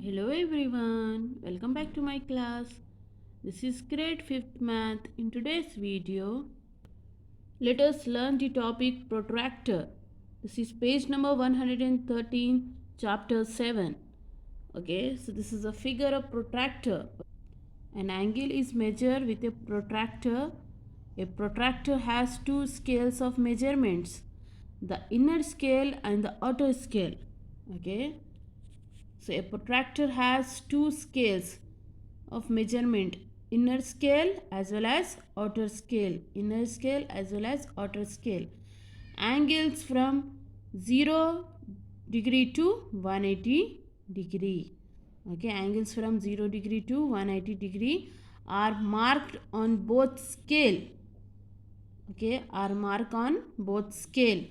Hello everyone, welcome back to my class. This is grade 5th math. In today's video, let us learn the topic protractor. This is page number 113, chapter 7. Okay, so this is a figure of protractor. An angle is measured with a protractor. A protractor has two scales of measurements, the inner scale and the outer scale. Okay, so a protractor has two scales of measurement, inner scale as well as outer scale, inner scale as well as outer scale. Angles from 0 degree to 180 degree. Okay, angles from 0 degree to 180 degree are marked on both scale. Okay, are marked on both scale.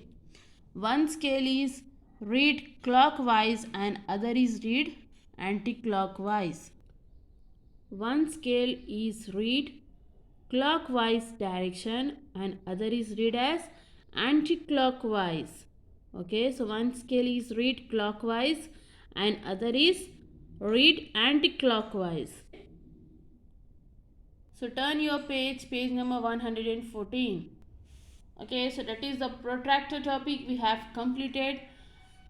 One scale is read clockwise and other is read anti-clockwise. One scale is read clockwise direction and other is read as anti-clockwise. Okay, so one scale is read clockwise and other is read anti-clockwise. So turn your page number 114. Okay, so that is the protractor topic we have completed.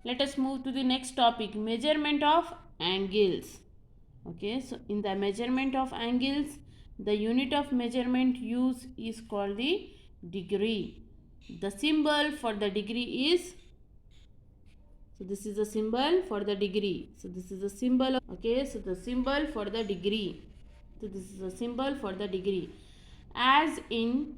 Let us move to the next topic, measurement of angles. Okay, so in the measurement of angles, the unit of measurement used is called the degree. The symbol for the degree is, so this is the symbol for the degree. So this is the symbol, okay, so the symbol for the degree. So this is the symbol for the degree. As in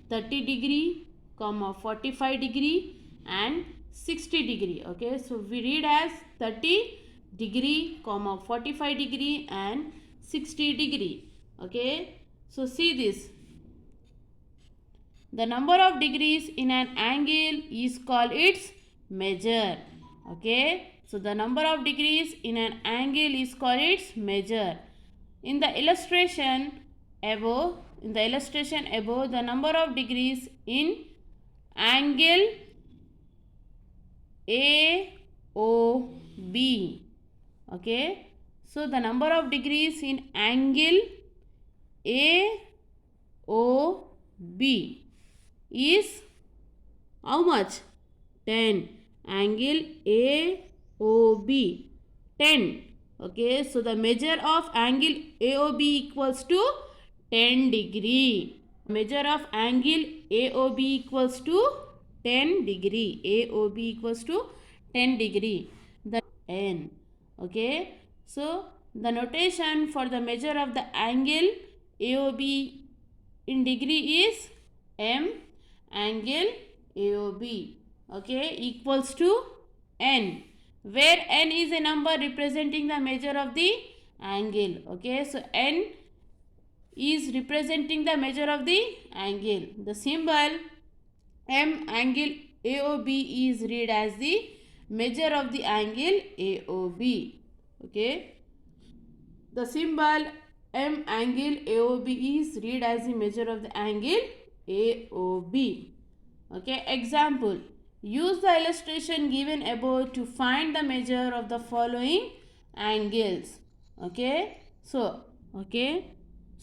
30 degree, 45 degree and 60 degree. Okay, so we read as 30 degree, 45 degree and 60 degree. Okay, so see this. The number of degrees in an angle is called its measure. Okay, so the number of degrees in an angle is called its measure. In the illustration above, the number of degrees in angle AOB. Okay, so the number of degrees in angle AOB is how much? 10. Angle AOB 10. Okay, so the measure of angle AOB equals to 10 degree. Measure of angle AOB equals to 10 degree. AOB equals to 10 degree. The N. Okay, so the notation for the measure of the angle AOB in degree is M angle AOB. Okay, equals to N, where N is a number representing the measure of the angle. Okay, so N is representing the measure of the angle. The symbol M angle AOB is read as the measure of the angle AOB. Okay, the symbol M angle AOB is read as the measure of the angle AOB. Okay, example. Use the illustration given above to find the measure of the following angles. Okay, so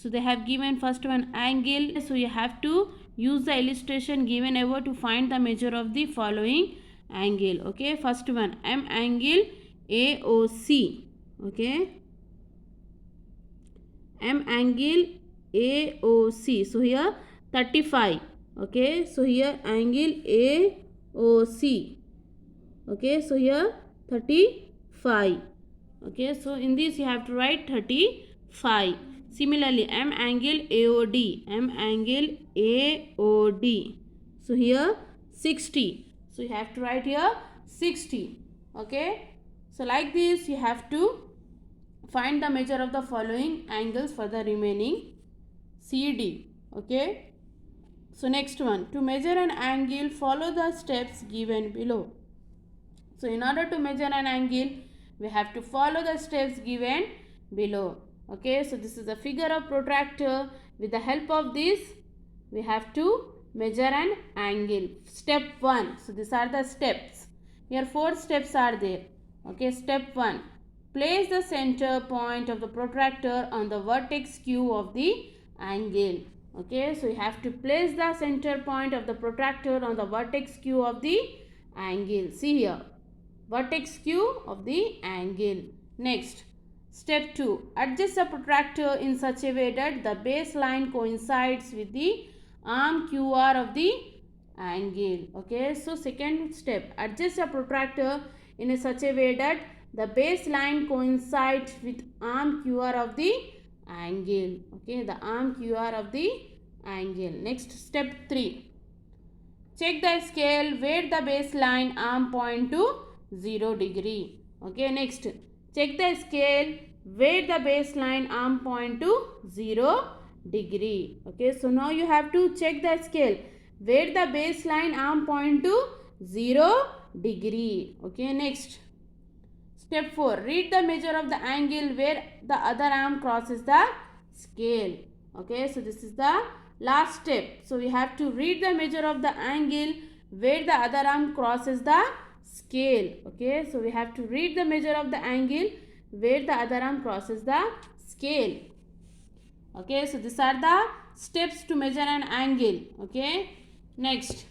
they have given first one angle. So you have to use the illustration given above to find the measure of the following angle. Okay, first one M angle AOC. Okay, M angle AOC. So here 35. Okay, so here angle AOC. Okay, so here 35. Okay, so in this you have to write 35. Similarly, M angle AOD. M angle AOD. So here 60. So you have to write here 60. Okay, so like this you have to find the measure of the following angles for the remaining CD. Okay, so next one, to measure an angle, follow the steps given below. So in order to measure an angle, we have to follow the steps given below. Okay, so this is a figure of protractor. With the help of this, we have to measure an angle. Step 1. So these are the steps. Here 4 steps are there. Okay, step 1. place the center point of the protractor on the vertex Q of the angle. Okay, so you have to place the center point of the protractor on the vertex Q of the angle. See here, vertex Q of the angle. Next, step 2. Adjust the protractor in such a way that the baseline coincides with the arm QR of the angle. Okay, so second step, adjust the protractor in such a way that the baseline coincides with arm QR of the angle. Okay, the arm QR of the angle. Next, step 3. Check the scale where the baseline arm point to 0 degree. Okay, next, check the scale where the baseline arm point to 0 degree. Okay, so now you have to check the scale where the baseline arm point to 0 degree. Okay, next, step 4. Read the measure of the angle where the other arm crosses the scale. Okay, so this is the last step. So we have to read the measure of the angle where the other arm crosses the scale. Okay, so we have to read the measure of the angle where the other arm crosses the scale. Okay, so these are the steps to measure an angle. Okay, next,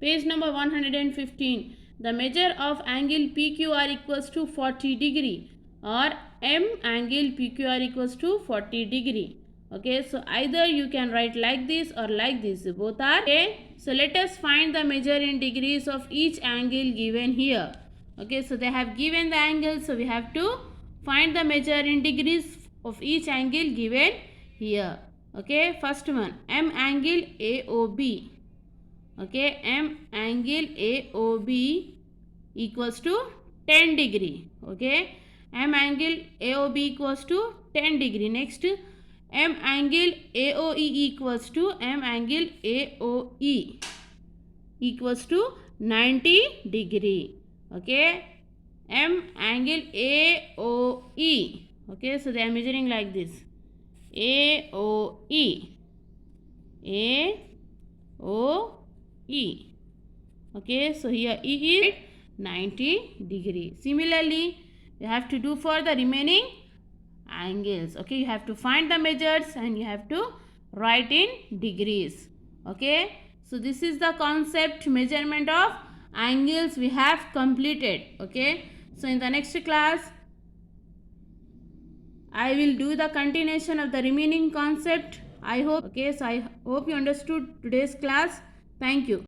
page number 115. The measure of angle PQR equals to 40 degree or M angle PQR equals to 40 degree. Okay, so either you can write like this or like this. Both are okay. So let us find the measure in degrees of each angle given here. Okay, so they have given the angle, so we have to find the measure in degrees of each angle given here. Okay, first one, M angle AOB. Okay, M angle AOB equals to 10 degree. Okay, M angle AOB equals to 10 degree. Next, M angle AOE equals to M angle AOE equals to 90 degree. Okay, M angle AOE. Okay, so they are measuring like this. AOE. AOE. Okay, so here E is 90 degree. Similarly, you have to do for the remaining angles. Okay, you have to find the measures and you have to write in degrees. Okay, so this is the concept measurement of angles we have completed. Okay, so in the next class I will do the continuation of the remaining concept. I hope you understood today's class. Thank you.